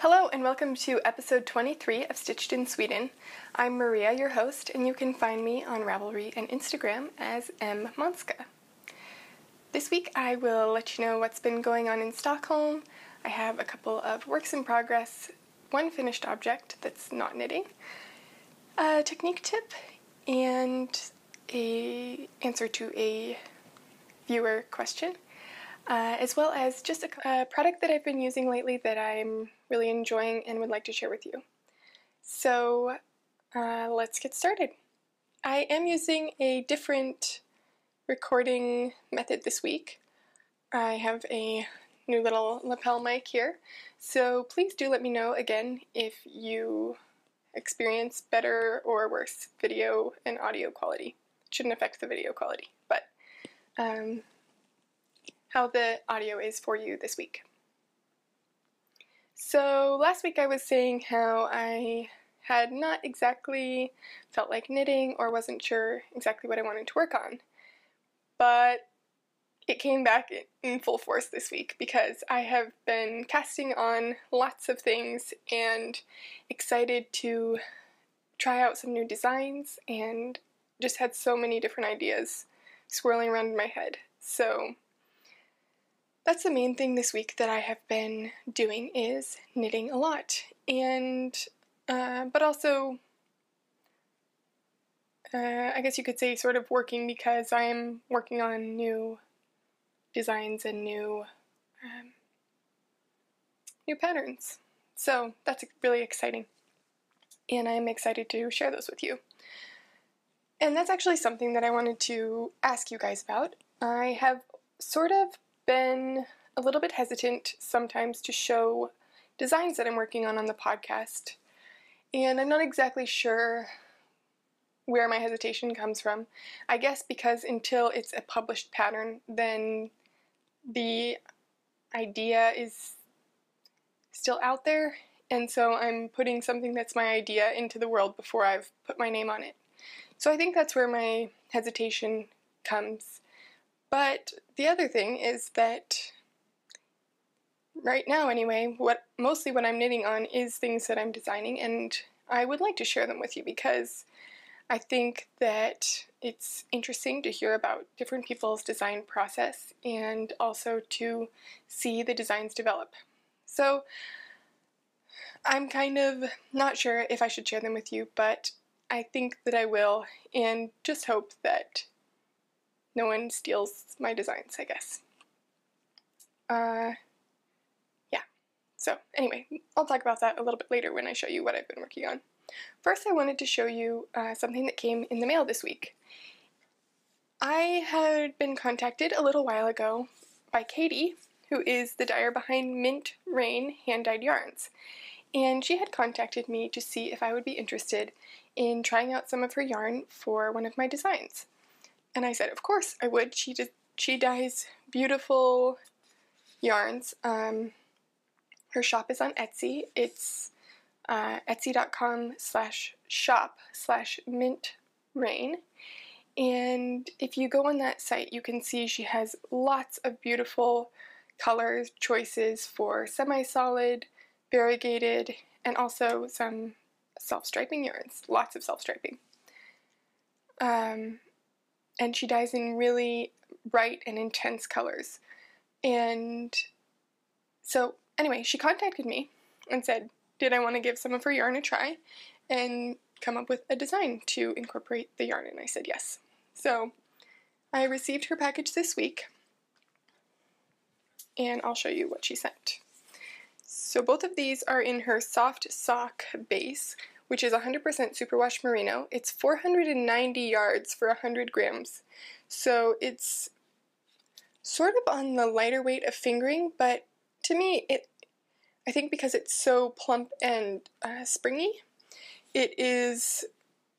Hello and welcome to episode 23 of Stitched in Sweden. I'm Maria, your host, and you can find me on Ravelry and Instagram as M. Monska. This week I will let you know what's been going on in Stockholm. I have a couple of works in progress, one finished object that's not knitting, a technique tip, and an answer to a viewer question. As well as just a product that I've been using lately that I'm really enjoying and would like to share with you. So let's get started. I am using a different recording method this week. I have a new little lapel mic here, so please do let me know again if you experience better or worse video and audio quality. It shouldn't affect the video quality, but how the audio is for you this week. So last week I was saying how I had not exactly felt like knitting or wasn't sure exactly what I wanted to work on, but it came back in full force this week because I have been casting on lots of things and excited to try out some new designs and just had so many different ideas swirling around in my head. So that's the main thing this week that I have been doing, is knitting a lot, and but also I guess you could say sort of working, because I'm working on new designs and new patterns. So that's really exciting, and I'm excited to share those with you. And that's actually something that I wanted to ask you guys about. I have sort of been a little bit hesitant sometimes to show designs that I'm working on the podcast, and I'm not exactly sure where my hesitation comes from. I guess because until it's a published pattern, then the idea is still out there, and so I'm putting something that's my idea into the world before I've put my name on it. So I think that's where my hesitation comes. But the other thing is that right now anyway, mostly what I'm knitting on is things that I'm designing, and I would like to share them with you because I think that it's interesting to hear about different people's design process and also to see the designs develop. So I'm kind of not sure if I should share them with you, but I think that I will, and just hope that no one steals my designs, I guess. Yeah. So anyway, I'll talk about that a little bit later when I show you what I've been working on. First, I wanted to show you something that came in the mail this week. I had been contacted a little while ago by Katie, who is the dyer behind Mint Rain Hand-Dyed Yarns, and she had contacted me to see if I would be interested in trying out some of her yarn for one of my designs. And I said, of course I would. She dyes beautiful yarns. Her shop is on Etsy. It's etsy.com/shop/mintrain. And if you go on that site, you can see she has lots of beautiful color choices for semi-solid, variegated, and also some self-striping yarns. Lots of self-striping. And she dyes in really bright and intense colors. And so anyway, she contacted me and said, did I want to give some of her yarn a try and come up with a design to incorporate the yarn, and I said yes. So I received her package this week, and I'll show you what she sent. So both of these are in her soft sock base, which is 100% superwash merino. It's 490 yards for 100 grams. So it's sort of on the lighter weight of fingering, but to me, I think because it's so plump and springy, it is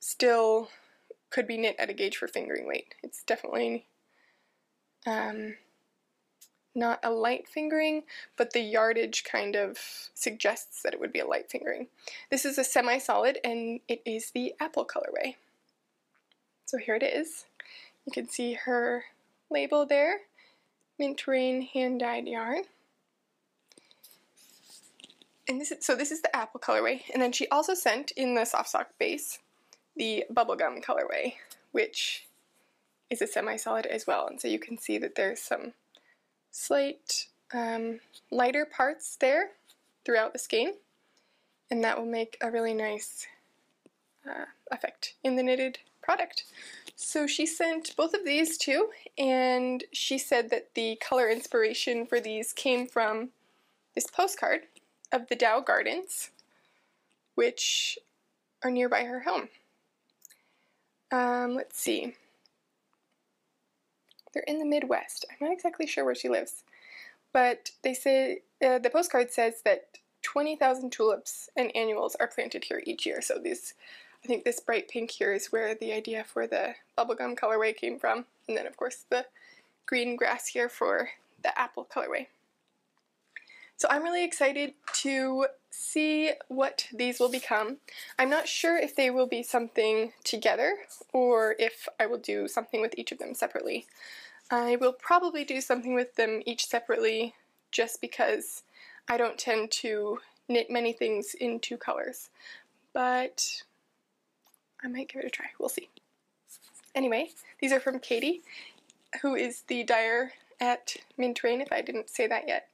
still could be knit at a gauge for fingering weight. It's definitely not a light fingering, but the yardage kind of suggests that it would be a light fingering. This is a semi-solid, and it is the apple colorway. So here it is. You can see her label there, Mint Rain Hand-Dyed Yarn. And this is the apple colorway, and then she also sent in the soft sock base the bubblegum colorway, which is a semi-solid as well. And so you can see that there's some slight lighter parts there throughout the skein, and that will make a really nice effect in the knitted product. So she sent both of these too, and she said that the color inspiration for these came from this postcard of the Dow Gardens, which are nearby her home. Let's see. They're in the Midwest. I'm not exactly sure where she lives, but they say the postcard says that 20,000 tulips and annuals are planted here each year. So these, I think this bright pink here is where the idea for the bubblegum colorway came from, and then of course the green grass here for the apple colorway. So I'm really excited to see what these will become. I'm not sure if they will be something together or if I will do something with each of them separately. I will probably do something with them each separately just because I don't tend to knit many things in two colors, but I might give it a try. We'll see. Anyway, these are from Katie, who is the dyer at Mint Rain, if I didn't say that yet.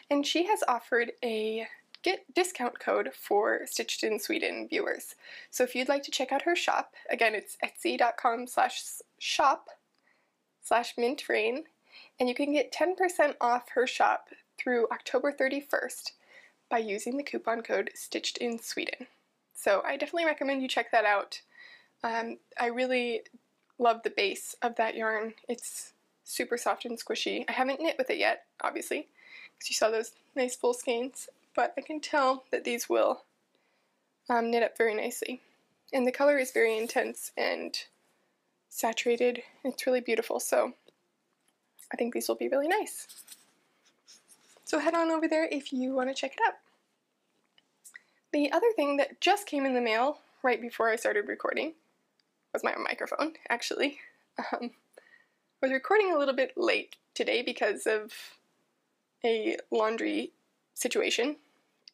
And she has offered a discount code for Stitched in Sweden viewers. So if you'd like to check out her shop, again it's etsy.com/shop/mintrain, and you can get 10% off her shop through October 31st by using the coupon code Stitched in Sweden. So I definitely recommend you check that out. I really love the base of that yarn. It's super soft and squishy. I haven't knit with it yet, obviously, because you saw those nice full skeins, but I can tell that these will knit up very nicely. And the color is very intense and saturated. It's really beautiful, so I think these will be really nice. So head on over there if you want to check it out. The other thing that just came in the mail right before I started recording was my microphone, actually. I was recording a little bit late today because of a laundry situation,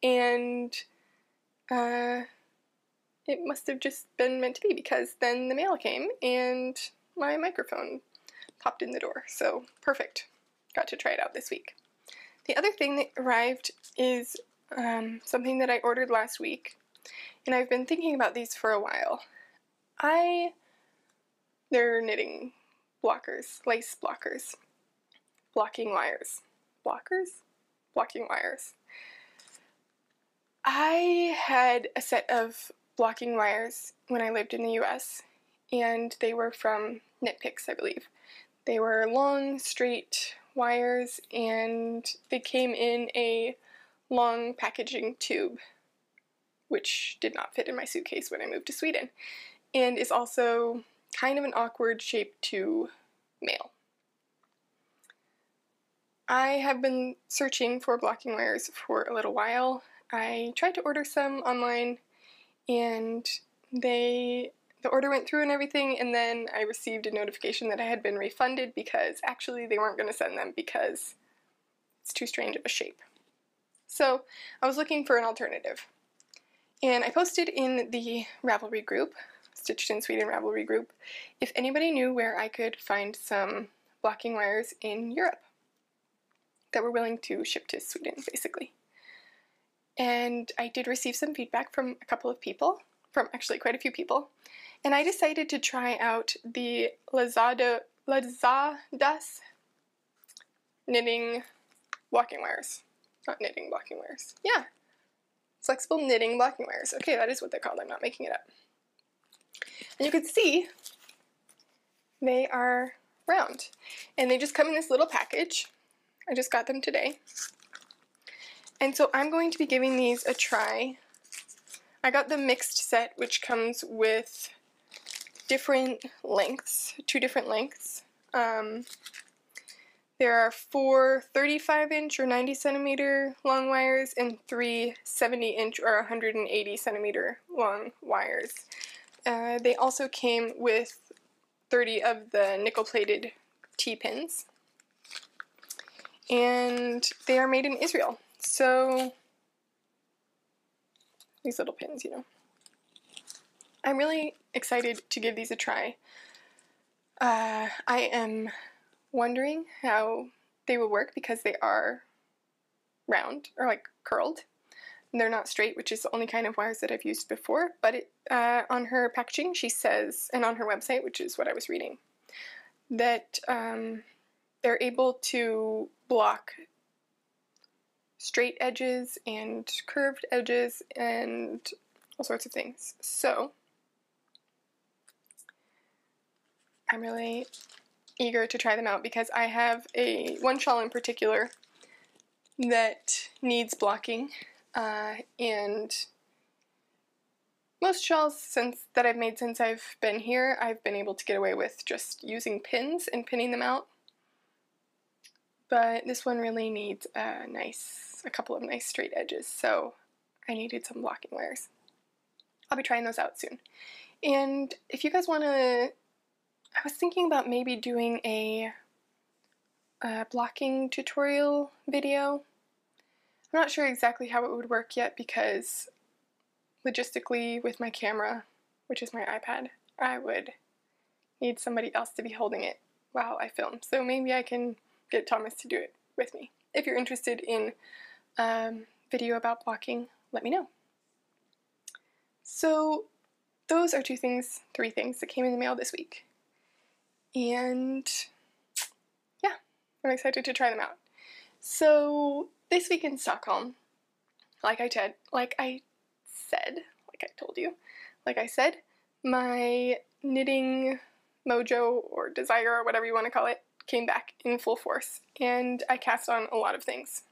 and it must have just been meant to be, because then the mail came and my microphone popped in the door. So perfect. Got to try it out this week. The other thing that arrived is something that I ordered last week, and I've been thinking about these for a while. They're knitting blockers, lace blockers, blocking wires. Blockers? Blocking wires. I had a set of blocking wires when I lived in the US, and they were from Knit Picks, I believe. They were long, straight wires, and they came in a long packaging tube, which did not fit in my suitcase when I moved to Sweden, and is also kind of an awkward shape to mail. I have been searching for blocking wires for a little while. I tried to order some online, and the order went through and everything, and then I received a notification that I had been refunded because actually they weren't going to send them because it's too strange of a shape. So I was looking for an alternative, and I posted in the Ravelry group, Stitched in Sweden Ravelry group, if anybody knew where I could find some blocking wires in Europe that were willing to ship to Sweden, basically. And I did receive some feedback from a couple of people, from actually quite a few people, and I decided to try out the Lazadas knitting blocking wires. Not knitting blocking wires. Yeah. Flexible knitting blocking wires. Okay, that is what they're called. I'm not making it up. And you can see they are round, and they just come in this little package. I just got them today. And so I'm going to be giving these a try. I got the mixed set, which comes with different lengths, 2 different lengths. There are 4 35-inch or 90 centimeter long wires and 3 70-inch or 180 centimeter long wires. They also came with 30 of the nickel-plated T-pins, and they are made in Israel. So These little pins, you know. I'm really excited to give these a try. I am wondering how they will work because they are round, or like curled. They're not straight, which is the only kind of wires that I've used before, but on her packaging she says, and on her website, which is what I was reading, that they're able to block straight edges and curved edges and all sorts of things. So I'm really eager to try them out because I have one shawl in particular that needs blocking, and most shawls that I've made since I've been here, I've been able to get away with just using pins and pinning them out. But this one really needs a couple of nice straight edges, so I needed some blocking wires. I'll be trying those out soon. And if you guys want to, I was thinking about maybe doing a blocking tutorial video. I'm not sure exactly how it would work yet because logistically with my camera, which is my iPad, I would need somebody else to be holding it while I film. So maybe I can get Thomas to do it with me. If you're interested in video about blocking, let me know. So those are three things that came in the mail this week. And yeah, I'm excited to try them out. So this week in Stockholm, like I said, my knitting mojo or desire or whatever you want to call it came back in full force, and I cast on a lot of things,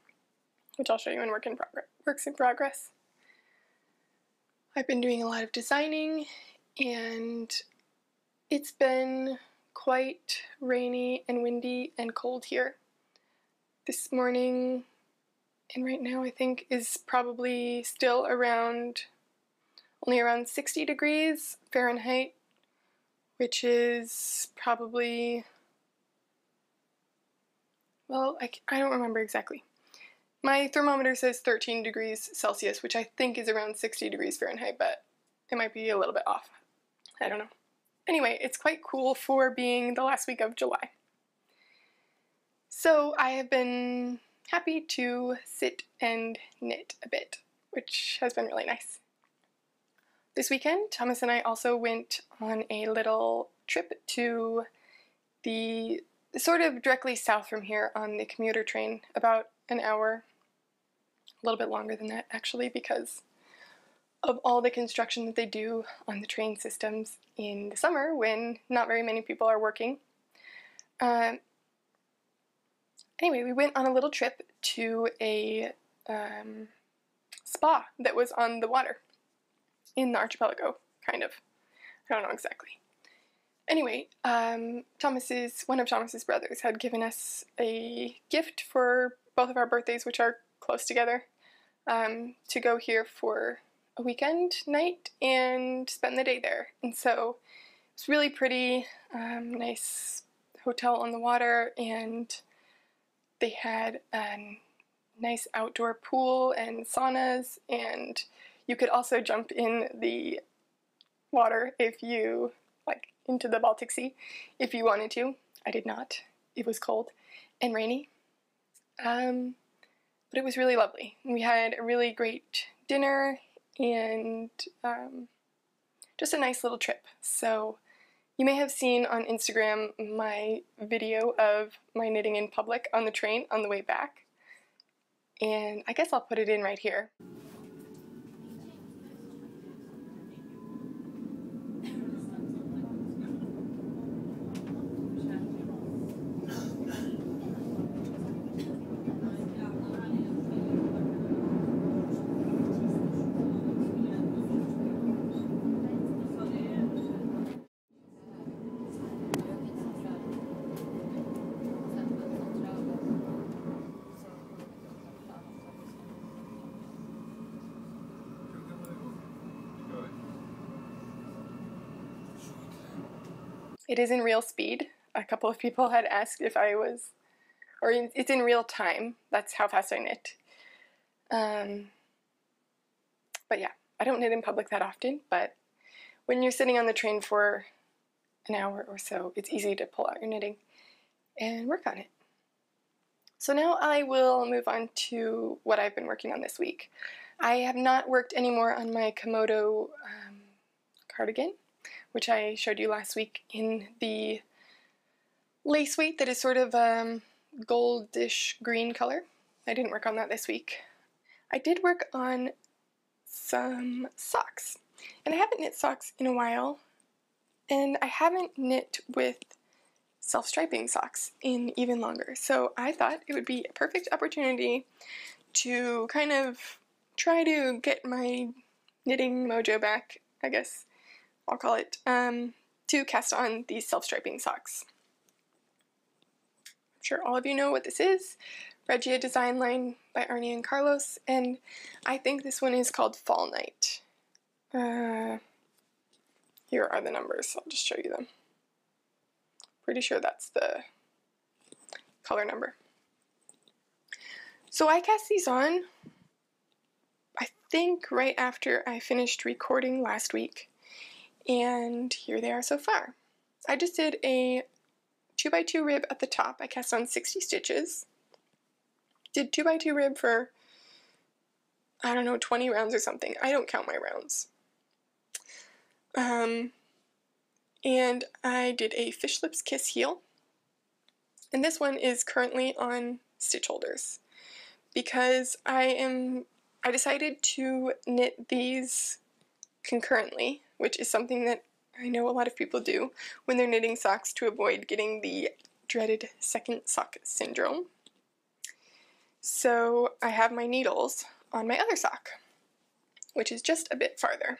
which I'll show you in works in progress. I've been doing a lot of designing, and it's been quite rainy and windy and cold here. This morning, and right now I think, is probably still only around 60 degrees Fahrenheit, which is probably, well, I don't remember exactly. My thermometer says 13 degrees Celsius, which I think is around 60 degrees Fahrenheit, but it might be a little bit off. I don't know. Anyway, it's quite cool for being the last week of July. So I have been happy to sit and knit a bit, which has been really nice. This weekend, Thomas and I also went on a little trip to the sort of directly south from here on the commuter train, about an hour, a little bit longer than that actually, because of all the construction that they do on the train systems in the summer when not very many people are working. Anyway, we went on a little trip to a spa that was on the water in the archipelago, kind of. I don't know exactly. Anyway, one of Thomas's brothers had given us a gift for both of our birthdays, which are close together, to go here for a weekend night and spend the day there. And so it's really pretty, nice hotel on the water, and they had a nice outdoor pool and saunas, and you could also jump in the water into the Baltic Sea if you wanted to. I did not. It was cold and rainy. But it was really lovely. We had a really great dinner and just a nice little trip. So you may have seen on Instagram my video of my knitting in public on the train on the way back. And I guess I'll put it in right here. It is in real speed. A couple of people had asked if I was, or it's in real time. That's how fast I knit. But yeah, I don't knit in public that often, but when you're sitting on the train for an hour or so, it's easy to pull out your knitting and work on it. So now I will move on to what I've been working on this week. I have not worked anymore on my Komodo cardigan, which I showed you last week in the lace weight that is sort of goldish green color. I didn't work on that this week. I did work on some socks, and I haven't knit socks in a while, and I haven't knit with self-striping socks in even longer, so I thought it would be a perfect opportunity to kind of try to get my knitting mojo back, I guess I'll call it, to cast on these self-striping socks. I'm sure all of you know what this is. Regia Design Line by Arnie and Carlos, and I think this one is called Fall Night. Here are the numbers, I'll just show you them. Pretty sure that's the color number. So I cast these on, I think right after I finished recording last week, and here they are so far. I just did a 2x2 rib at the top. I cast on 60 stitches. Did 2x2 rib for, I don't know, 20 rounds or something. I don't count my rounds. And I did a Fish Lips Kiss heel. And this one is currently on stitch holders because I decided to knit these concurrently, which is something that I know a lot of people do when they're knitting socks to avoid getting the dreaded second sock syndrome. So I have my needles on my other sock, which is just a bit farther.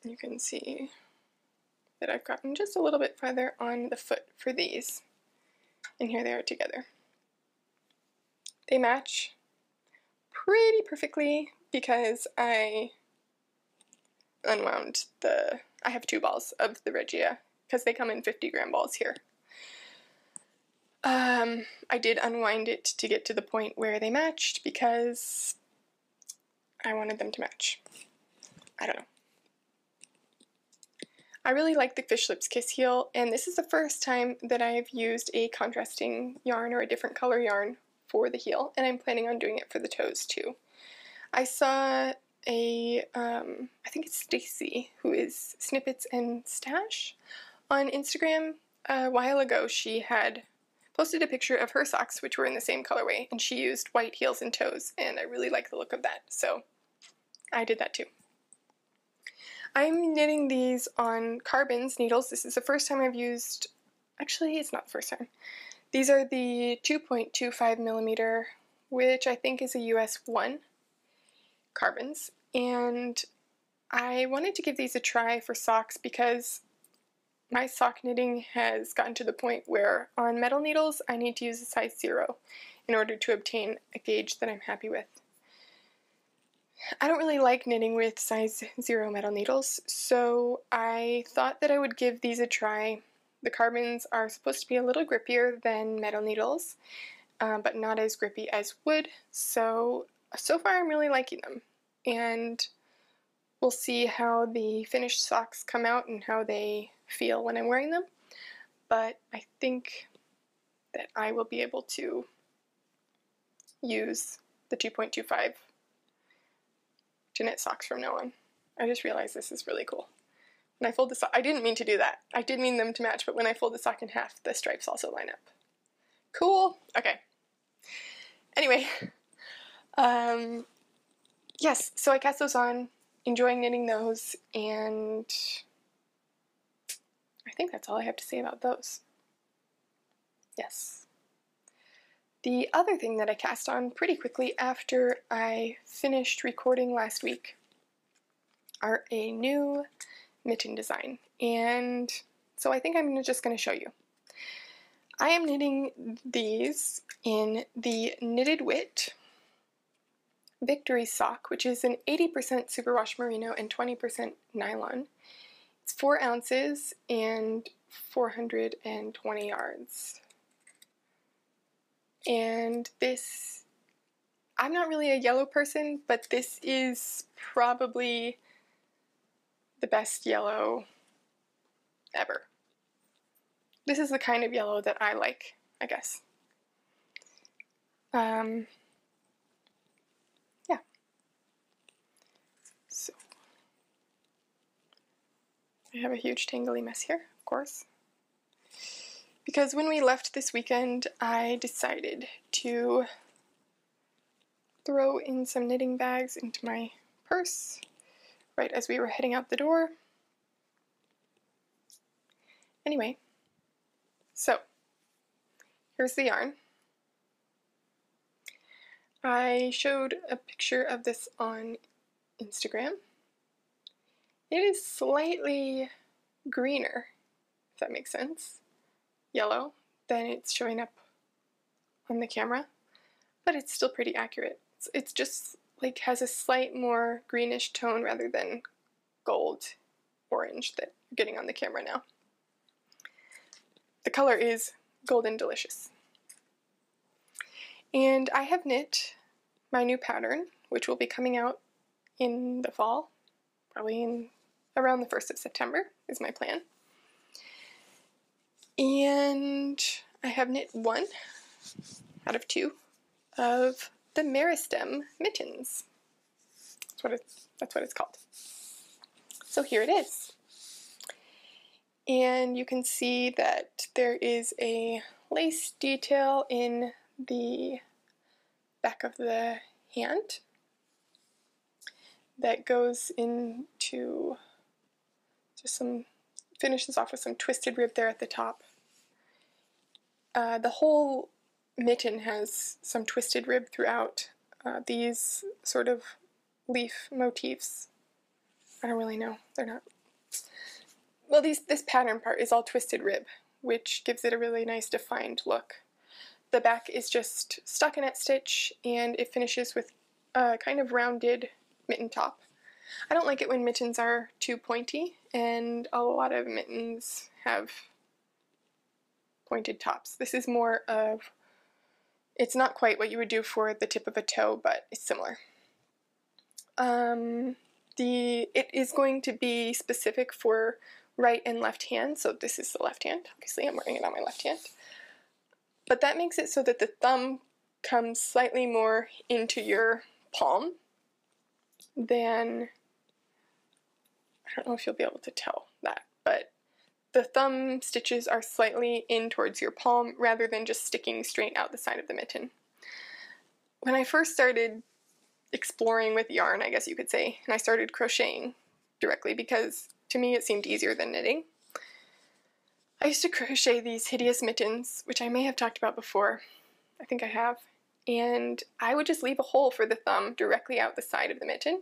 You can see that I've gotten just a little bit farther on the foot for these, and here they are together. They match pretty perfectly because I unwound I have 2 balls of the Regia because they come in 50-gram balls here. I did unwind it to get to the point where they matched because I wanted them to match. I don't know. I really like the Fish Lips Kiss heel, and this is the first time that I've used a contrasting yarn or a different color yarn for the heel, and I'm planning on doing it for the toes too. I saw I think it's Stacy, who is Snippets and Stash, on Instagram a while ago. She had posted a picture of her socks, which were in the same colorway, and she used white heels and toes, and I really like the look of that, so I did that too. I'm knitting these on Carbons needles. This is the first time I've used, actually it's not the first time. These are the 2.25 millimeter, which I think is a US 1 Carbons, and I wanted to give these a try for socks because my sock knitting has gotten to the point where on metal needles I need to use a size 0 in order to obtain a gauge that I'm happy with. I don't really like knitting with size 0 metal needles, so I thought that I would give these a try. The Carbons are supposed to be a little grippier than metal needles, but not as grippy as wood, so far I'm really liking them. And we'll see how the finished socks come out and how they feel when I'm wearing them, but I think that I will be able to use the 2.25 to knit socks from now on. I just realized this is really cool. When I fold the sock, I didn't mean to do that. I did mean them to match, but when I fold the sock in half, the stripes also line up. Cool. Okay. Anyway, yes, so I cast those on, enjoying knitting those, and I think that's all I have to say about those. Yes. The other thing that I cast on pretty quickly after I finished recording last week are a new mitten design, and so I think I'm just going to show you. I am knitting these in the Knitted Wit Victory sock, which is an 80% superwash merino and 20% nylon. It's 4 ounces and 420 yards. And this I'm not really a yellow person, but this is probably the best yellow ever. This is the kind of yellow that I like, I guess. Yeah. So, I have a huge tangly mess here, of course. Because when we left this weekend, I decided to throw in some knitting bags into my purse right as we were heading out the door. Anyway, so here's the yarn. I showed a picture of this on Instagram. It is slightly greener, if that makes sense, yellow, than it's showing up on the camera, but it's still pretty accurate. It's just like has a slight more greenish tone rather than gold orange that you're getting on the camera now. The color is Golden Delicious. And I have knit my new pattern, which will be coming out in the fall, probably around the 1st of September is my plan. And I have knit 1 out of 2 of the Meristem mittens. That's what it's called. So here it is. And you can see that there is a lace detail in the back of the hand that goes into just finishes off with some twisted rib there at the top. The whole mitten has some twisted rib throughout. These sort of leaf motifs, I don't really know, they're not. Well, this pattern part is all twisted rib, which gives it a really nice defined look. The back is just stockinette stitch, and it finishes with a kind of rounded mitten top. I don't like it when mittens are too pointy, and a lot of mittens have pointed tops. This is more of, it's not quite what you would do for the tip of a toe, but it's similar. It is going to be specific for right and left hand, so this is the left hand. Obviously, I'm wearing it on my left hand. But that makes it so that the thumb comes slightly more into your palm than, I don't know if you'll be able to tell that, but the thumb stitches are slightly in towards your palm rather than just sticking straight out the side of the mitten. When I first started exploring with yarn, I guess you could say, and I started crocheting directly because to me it seemed easier than knitting, I used to crochet these hideous mittens, which I may have talked about before. I think I have. And I would just leave a hole for the thumb directly out the side of the mitten,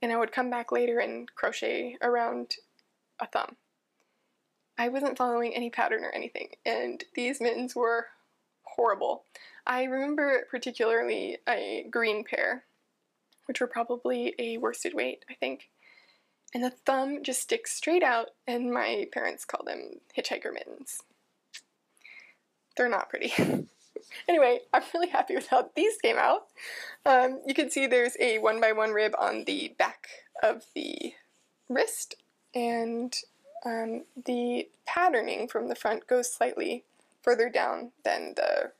and I would come back later and crochet around a thumb. I wasn't following any pattern or anything, and these mittens were horrible. I remember particularly a green pair, which were probably a worsted weight, I think. And the thumb just sticks straight out, and my parents call them hitchhiker mittens. They're not pretty. Anyway, I'm really happy with how these came out. You can see there's a 1x1 rib on the back of the wrist, and the patterning from the front goes slightly further down than the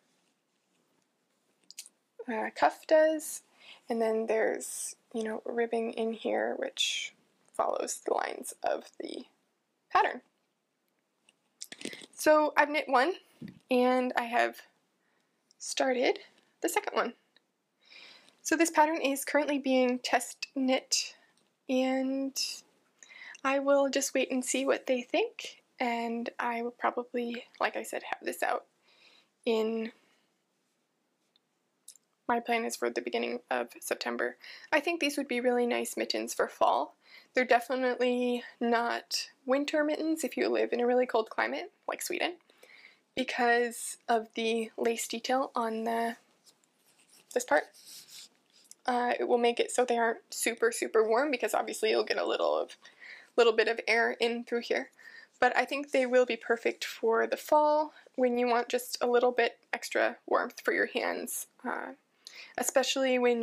cuff does, and then there's, you know, ribbing in here which follows the lines of the pattern. So I've knit 1, and I have started the second one. So this pattern is currently being test knit, and I will just wait and see what they think, and I will probably, like I said, have this out in, my plan is for the beginning of September. I think these would be really nice mittens for fall. They're definitely not winter mittens if you live in a really cold climate, like Sweden, because of the lace detail on this part. It will make it so they aren't super, super warm, because obviously you'll get a little bit of air in through here. But I think they will be perfect for the fall when you want just a little bit extra warmth for your hands. especially when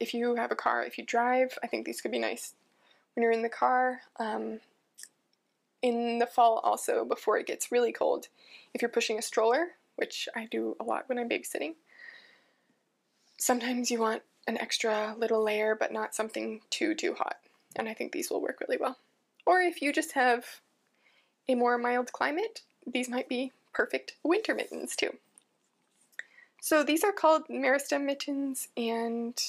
if you have a car, if you drive, I think these could be nice when you're in the car. In the fall also, before it gets really cold, if you're pushing a stroller, which I do a lot when I'm babysitting, sometimes you want an extra little layer, but not something too hot, and I think these will work really well. Or if you just have a more mild climate, these might be perfect winter mittens too. So these are called meristem mittens, and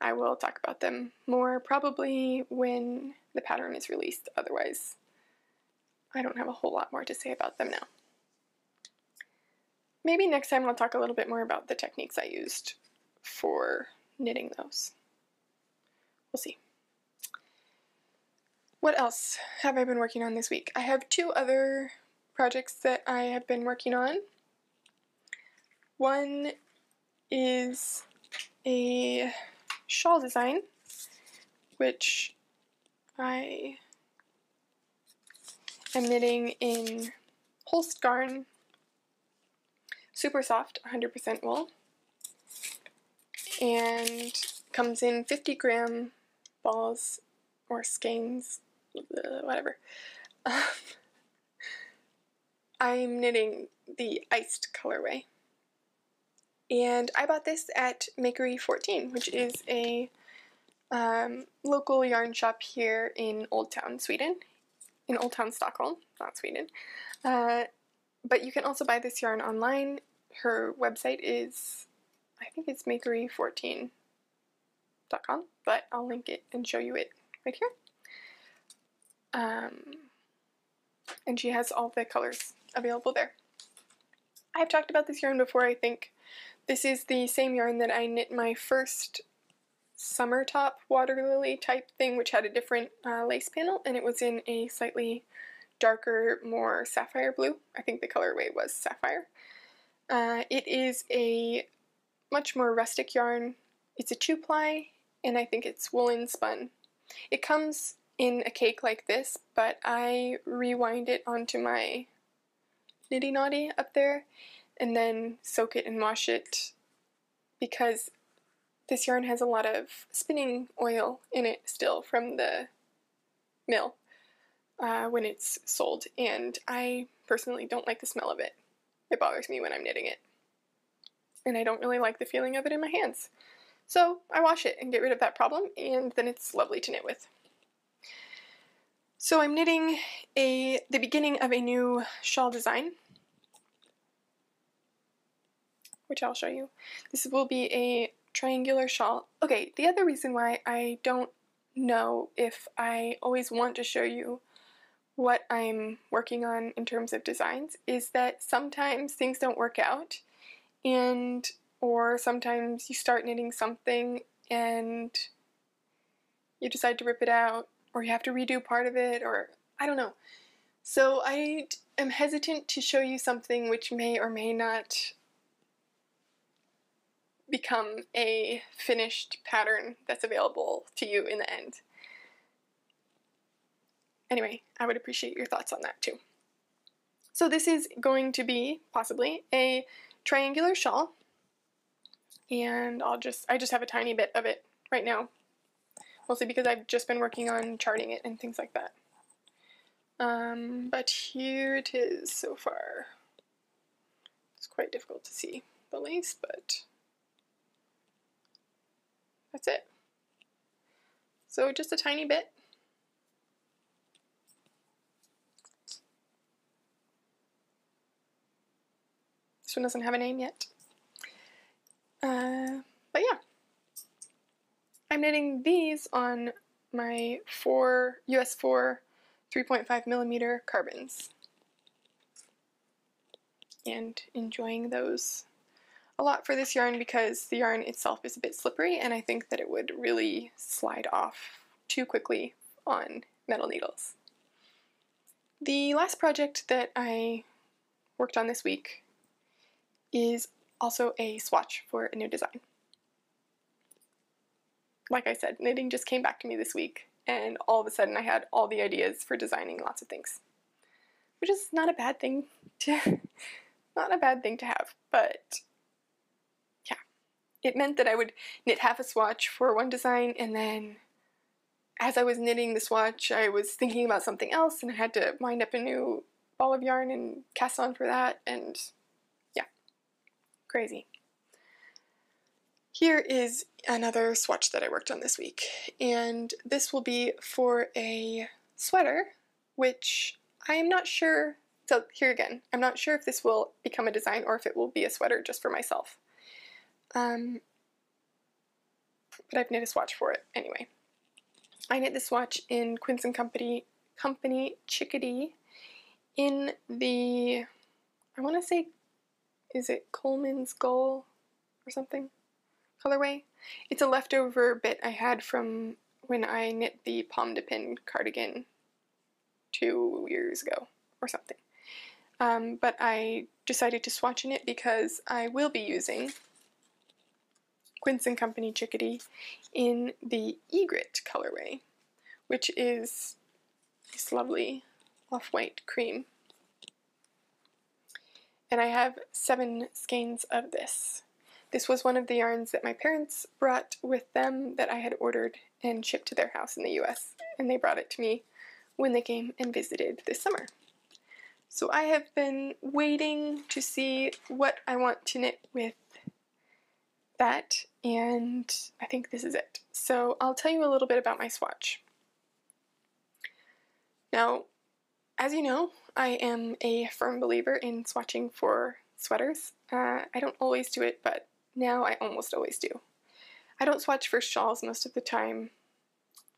I will talk about them more probably when the pattern is released. Otherwise, I don't have a whole lot more to say about them now. Maybe next time I'll talk a little bit more about the techniques I used for knitting those. We'll see. What else have I been working on this week? I have 2 other projects that I have been working on. One is a shawl design, which I am knitting in Holst Garn, super soft, 100% wool, and comes in 50-gram balls or skeins, whatever. I'm knitting the iced colorway. And I bought this at Makery 14, which is a local yarn shop here in Old Town, Sweden. In Old Town, Stockholm, not Sweden. But you can also buy this yarn online. Her website is, I think it's makery14.com, but I'll link it and show you it right here. And she has all the colors available there. I've talked about this yarn before, I think. This is the same yarn that I knit my first summer top water lily type thing, which had a different lace panel, and it was in a slightly darker, more sapphire blue. I think the colorway was sapphire. It is a much more rustic yarn. It's a 2-ply, and I think it's woolen spun. It comes in a cake like this, but I rewind it onto my Niddy Noddy up there, and then soak it and wash it, because this yarn has a lot of spinning oil in it still from the mill when it's sold, and I personally don't like the smell of it. It bothers me when I'm knitting it, and I don't really like the feeling of it in my hands. So I wash it and get rid of that problem, and then it's lovely to knit with. So I'm knitting the beginning of a new shawl design, which I'll show you. This will be a triangular shawl. Okay, the other reason why I don't know if I always want to show you what I'm working on in terms of designs is that sometimes things don't work out, or sometimes you start knitting something and you decide to rip it out, or you have to redo part of it, or I don't know. So I am hesitant to show you something which may or may not become a finished pattern that's available to you in the end. Anyway, I would appreciate your thoughts on that too. So this is going to be, possibly, a triangular shawl, and I just have a tiny bit of it right now, mostly because I've just been working on charting it and things like that. But here it is so far. It's quite difficult to see the lace, but that's it. So just a tiny bit. This one doesn't have a name yet. But yeah. I'm knitting these on my US 4 3.5mm carbons, and enjoying those a lot for this yarn because the yarn itself is a bit slippery, and I think that it would really slide off too quickly on metal needles. The last project that I worked on this week is also a swatch for a new design. Like I said, knitting just came back to me this week, and all of a sudden I had all the ideas for designing lots of things, which is not a bad thing to have, but yeah. it meant that I would knit half a swatch for one design, and then as I was knitting the swatch, I was thinking about something else, and I had to wind up a new ball of yarn and cast on for that, and yeah, crazy. Here is another swatch that I worked on this week, and this will be for a sweater, which I am not sure, so here again, I'm not sure if this will become a design or if it will be a sweater just for myself. But I've knit a swatch for it anyway. I knit this swatch in Quince & Company Chickadee in the, I want to say, is it Coleman's Gull or something colorway? It's a leftover bit I had from when I knit the Pomme de Pin cardigan 2 years ago or something. But I decided to swatch in it because I will be using Quince & Company Chickadee in the Egret colorway, which is this lovely off-white cream. And I have 7 skeins of this. This was one of the yarns that my parents brought with them that I had ordered and shipped to their house in the US, and they brought it to me when they came and visited this summer. So I have been waiting to see what I want to knit with that, and I think this is it. So I'll tell you a little bit about my swatch. Now, as you know, I am a firm believer in swatching for sweaters. I don't always do it, but now I almost always do. I don't swatch for shawls most of the time,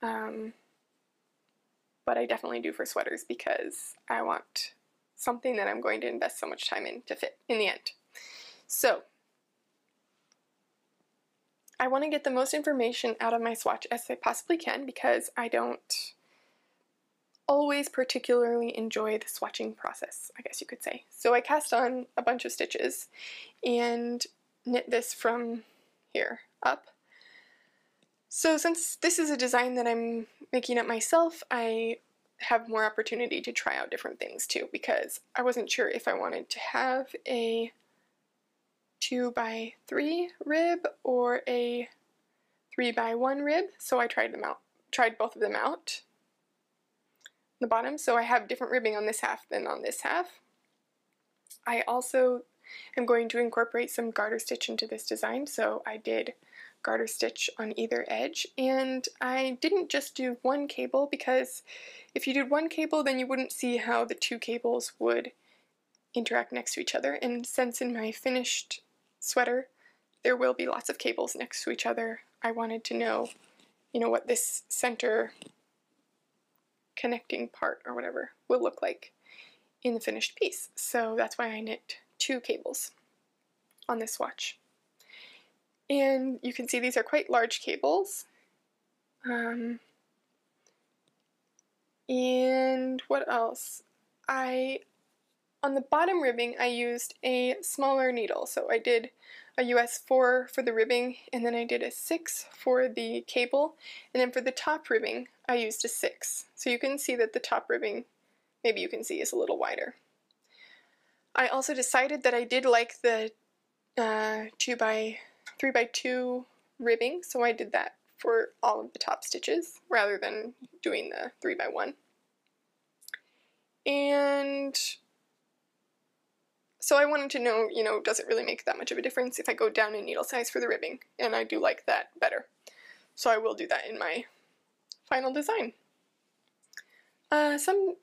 but I definitely do for sweaters because I want something that I'm going to invest so much time in to fit in the end. So, I want to get the most information out of my swatch as I possibly can because I don't always particularly enjoy the swatching process, I guess you could say. So I cast on a bunch of stitches and knit this from here up. So since this is a design that I'm making up myself, I have more opportunity to try out different things too, because I wasn't sure if I wanted to have a 2x3 rib or a 3x1 rib, so I tried both of them out. The bottom, so I have different ribbing on this half than on this half. I also am going to incorporate some garter stitch into this design, so I did garter stitch on either edge, and I didn't just do one cable because if you did one cable then you wouldn't see how the two cables would interact next to each other, and since in my finished sweater there will be lots of cables next to each other, I wanted to know, what this center connecting part or whatever will look like in the finished piece. So that's why I knit 2 cables on this swatch. And you can see these are quite large cables. And what else? On the bottom ribbing I used a smaller needle, so I did a US 4 for the ribbing, and then I did a 6 for the cable, and then for the top ribbing I used a 6. So you can see that the top ribbing, maybe you can see, is a little wider. I also decided that I did like the 3x2 ribbing, so I did that for all of the top stitches rather than doing the 3x1. And so I wanted to know, does it really make that much of a difference if I go down in needle size for the ribbing? And I do like that better. So I will do that in my final design. Some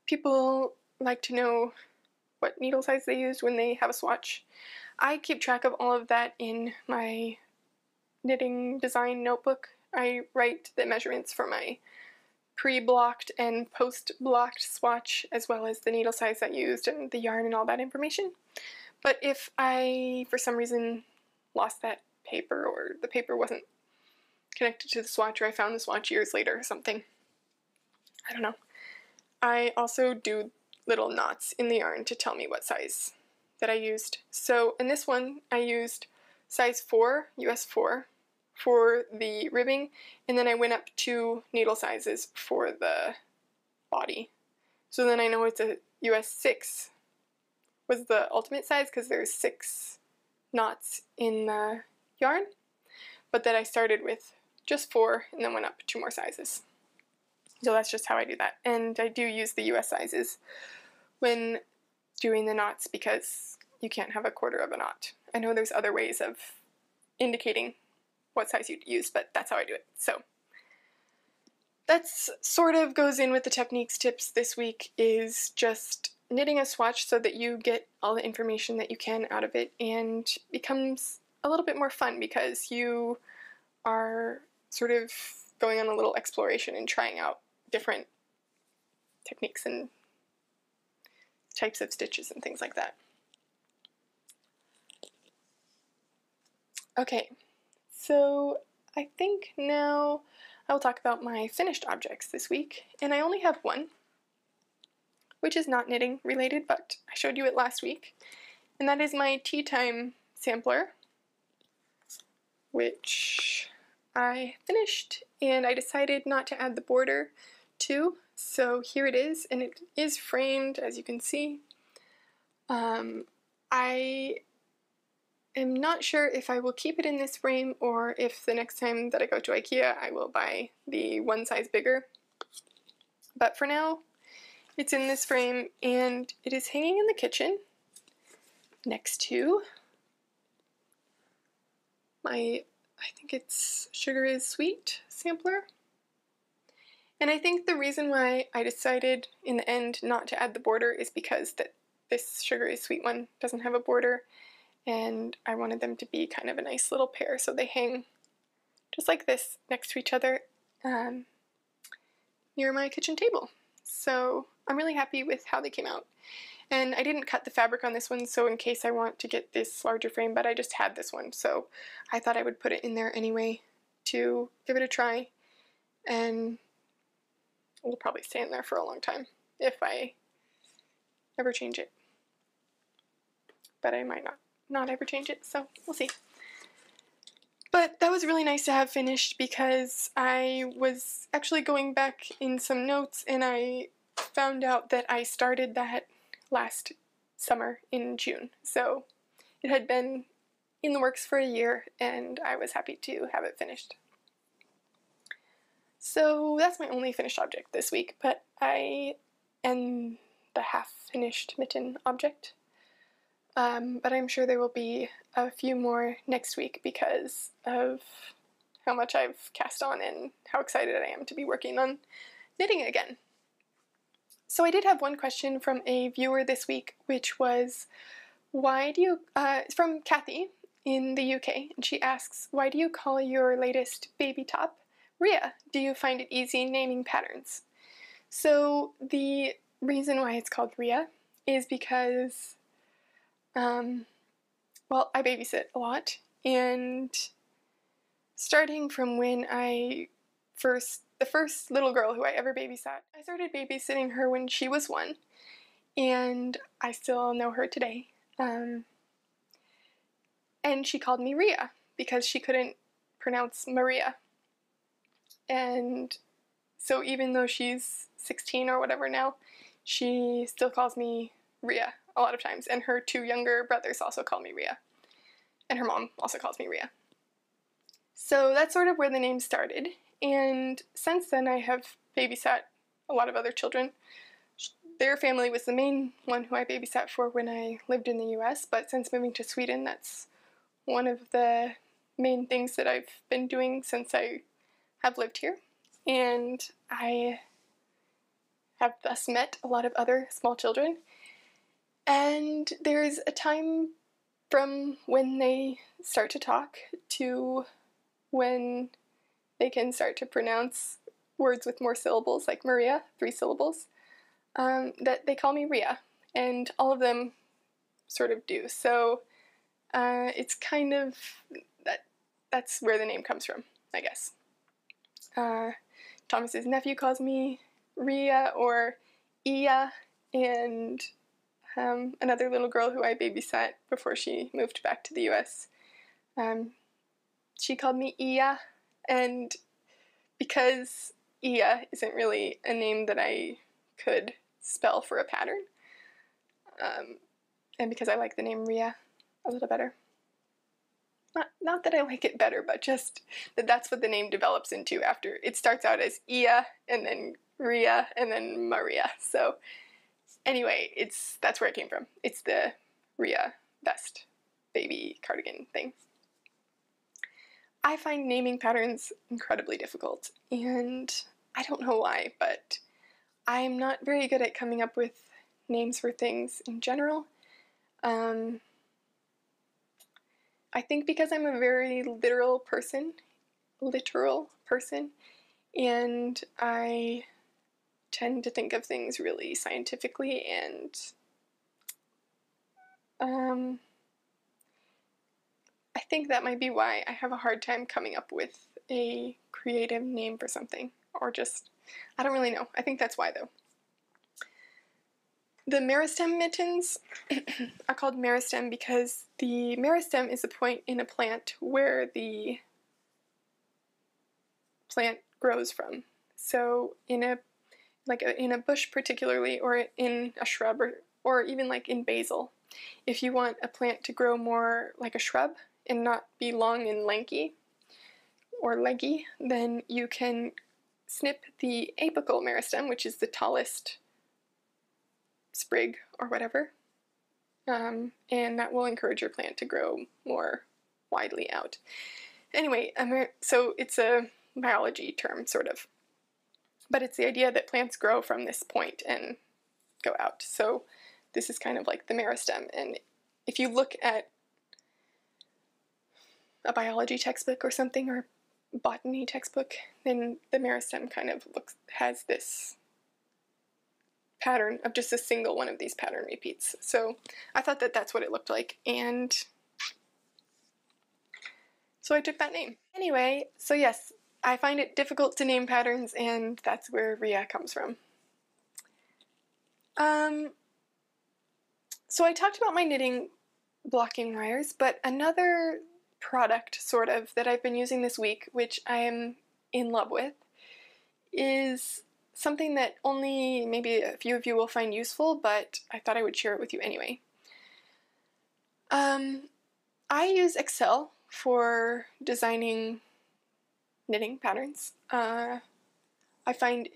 people like to know what needle size they used when they have a swatch. I keep track of all of that in my knitting design notebook. I write the measurements for my pre-blocked and post-blocked swatch, as well as the needle size I used and the yarn and all that information. But if I, for some reason, lost that paper, or the paper wasn't connected to the swatch, or I found the swatch years later or something, I don't know. I also do little knots in the yarn to tell me what size that I used. So in this one, I used size 4, US 4, for the ribbing, and then I went up 2 needle sizes for the body. So then I know it's a US 6 was the ultimate size because there's 6 knots in the yarn, but that I started with just 4 and then went up 2 more sizes. So that's just how I do that. And I do use the US sizes when doing the knots because you can't have a 1/4 of a knot. I know there's other ways of indicating what size you'd use, but that's how I do it. So that's sort of goes in with the techniques tips this week, is just knitting a swatch so that you get all the information that you can out of it, and becomes a little bit more fun because you are sort of going on a little exploration and trying out different techniques and types of stitches and things like that. Okay, so I think now I will talk about my finished objects this week, and I only have one, which is not knitting related, but I showed you it last week, and that is my Tea Time sampler, which I finished, and I decided not to add the border to, so here it is, and it is framed, as you can see. I am not sure if I will keep it in this frame or if the next time that I go to IKEA I will buy the one size bigger, but for now it's in this frame, and it is hanging in the kitchen next to my, I think it's Sugar is Sweet sampler. And I think the reason why I decided in the end not to add the border is because this Sugar is Sweet one doesn't have a border, and I wanted them to be kind of a nice little pair, so they hang just like this next to each other near my kitchen table. So I'm really happy with how they came out. And I didn't cut the fabric on this one, so in case I want to get this larger frame, but I just had this one, so I thought I would put it in there anyway to give it a try, and it will probably stay in there for a long time if I ever change it. But I might not ever change it, so we'll see. But that was really nice to have finished because I was actually going back in some notes and I found out that I started that last summer in June. So it had been in the works for a year and I was happy to have it finished. So that's my only finished object this week, but I am the half-finished mitten object. But I'm sure there will be a few more next week because of how much I've cast on and how excited I am to be working on knitting again. So I did have one question from a viewer this week, which was, from Kathy in the UK, and she asks, why do you call your latest baby top Rhea? Do you find it easy naming patterns? So the reason why it's called Rhea is because well, I babysit a lot, and starting from when the first little girl who I ever babysat, I started babysitting her when she was 1, and I still know her today. And she called me Rhea because she couldn't pronounce Maria. And so even though she's 16 or whatever now, she still calls me Rhea a lot of times, and her 2 younger brothers also call me Rhea, and her mom also calls me Rhea. So that's sort of where the name started, and since then I have babysat a lot of other children. Their family was the main one who I babysat for when I lived in the US, but since moving to Sweden, that's one of the main things that I've been doing since I have lived here, and I have thus met a lot of other small children. And there's a time from when they start to talk to when they can start to pronounce words with more syllables, like Maria, 3 syllables, that they call me Rhea, and all of them sort of do. So it's kind of, that's where the name comes from, I guess. Thomas's nephew calls me Rhea or Ia, and another little girl who I babysat before she moved back to the US, she called me Ia, and because Ia isn't really a name that I could spell for a pattern, and because I like the name Rhea a little better, not that I like it better, but just that that's what the name develops into after. It starts out as Ia, and then Ria, and then Maria. So anyway, that's where it came from. It's the Ria vest baby cardigan thing. I find naming patterns incredibly difficult, and I don't know why, but I'm not very good at coming up with names for things in general. I think because I'm a very literal person, and I tend to think of things really scientifically, and I think that might be why I have a hard time coming up with a creative name for something, or just, I don't really know. I think that's why, though. The meristem mittens are called meristem because the meristem is a point in a plant where the plant grows from. So in a bush particularly, or in a shrub, or even like in basil, if you want a plant to grow more like a shrub and not be long and lanky or leggy, then you can snip the apical meristem, which is the tallest sprig or whatever, and that will encourage your plant to grow more widely out. Anyway, so it's a biology term, sort of, but it's the idea that plants grow from this point and go out. So this is kind of like the meristem, and if you look at a biology textbook or something, or botany textbook, then the meristem kind of has this pattern of just a single one of these pattern repeats. So I thought that that's what it looked like, and so I took that name. Anyway, so yes, I find it difficult to name patterns, and that's where Ria comes from. So I talked about my knitting blocking wires, but another product, sort of, that I've been using this week, which I am in love with, is something that only maybe a few of you will find useful, but I thought I would share it with you anyway. I use Excel for designing knitting patterns. I find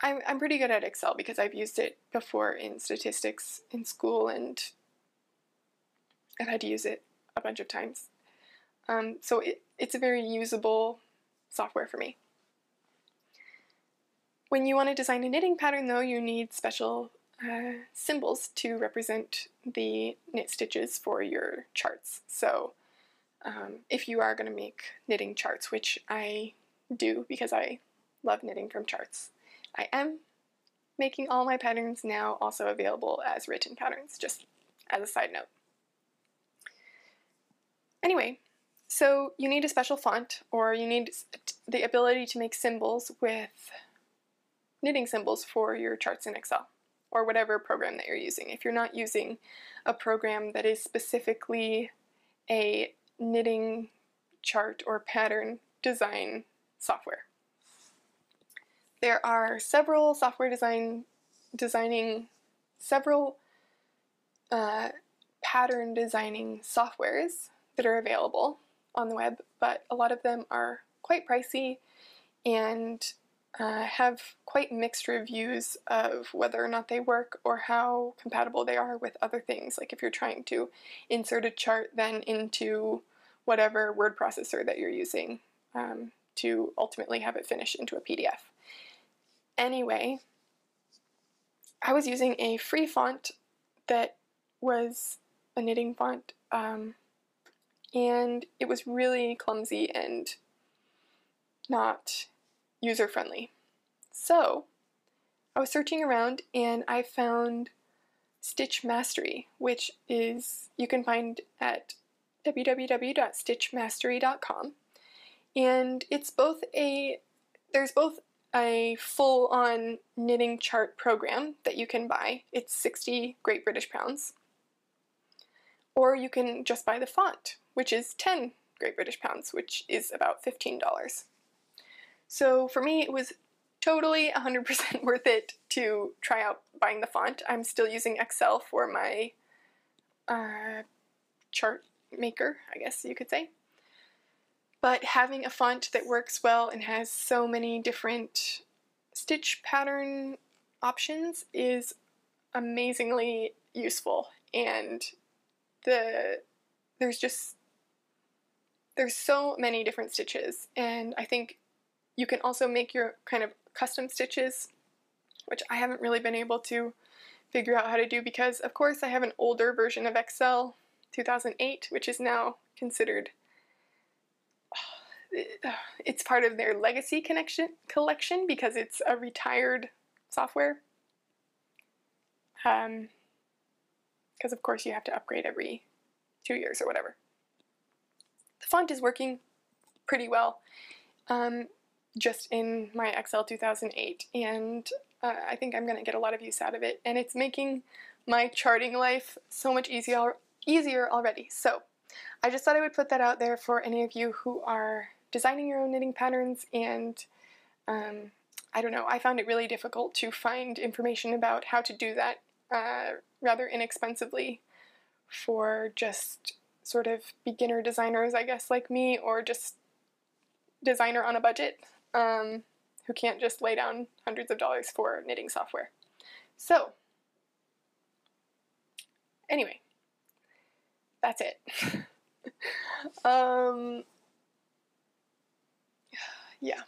I'm pretty good at Excel because I've used it before in statistics in school, and I've had to use it a bunch of times. So it's a very usable software for me. When you want to design a knitting pattern, though, you need special symbols to represent the knit stitches for your charts. So if you are going to make knitting charts, which I do because I love knitting from charts, I am making all my patterns now also available as written patterns, just as a side note. Anyway, so you need a special font, or you need the ability to make symbols with knitting symbols for your charts in Excel, or whatever program that you're using. If you're not using a program that is specifically a knitting chart or pattern design software. There are several pattern designing softwares that are available on the web, but a lot of them are quite pricey and have quite mixed reviews of whether or not they work or how compatible they are with other things, like if you're trying to insert a chart then into whatever word processor that you're using to ultimately have it finish into a PDF. Anyway, I was using a free font that was a knitting font, and it was really clumsy and not user-friendly. So I was searching around and I found Stitch Mastery, which you can find at www.stitchmastery.com, and there's both a full-on knitting chart program that you can buy. It's 60 Great British pounds. Or you can just buy the font, which is 10 Great British pounds, which is about $15. So for me, it was totally 100% worth it to try out buying the font. I'm still using Excel for my chart maker, I guess you could say. But having a font that works well and has so many different stitch pattern options is amazingly useful, and there's so many different stitches, and I think you can also make your kind of custom stitches, which I haven't really been able to figure out how to do because, of course, I have an older version of Excel 2008, which is now considered, it's part of their legacy collection because it's a retired software. Because of course you have to upgrade every 2 years or whatever. The font is working pretty well just in my Excel 2008, and I think I'm going to get a lot of use out of it, and it's making my charting life so much easier already. So I just thought I would put that out there for any of you who are designing your own knitting patterns, and I don't know, I found it really difficult to find information about how to do that rather inexpensively for just sort of beginner designers, I guess, like me, or just designer on a budget who can't just lay down hundreds of dollars for knitting software. So anyway, that's it. Yeah.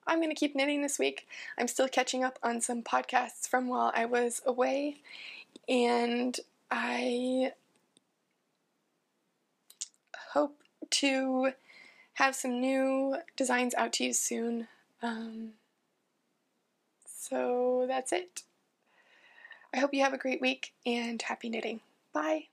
I'm going to keep knitting this week. I'm still catching up on some podcasts from while I was away, and I hope to have some new designs out to you soon. So that's it. I hope you have a great week and happy knitting. Bye!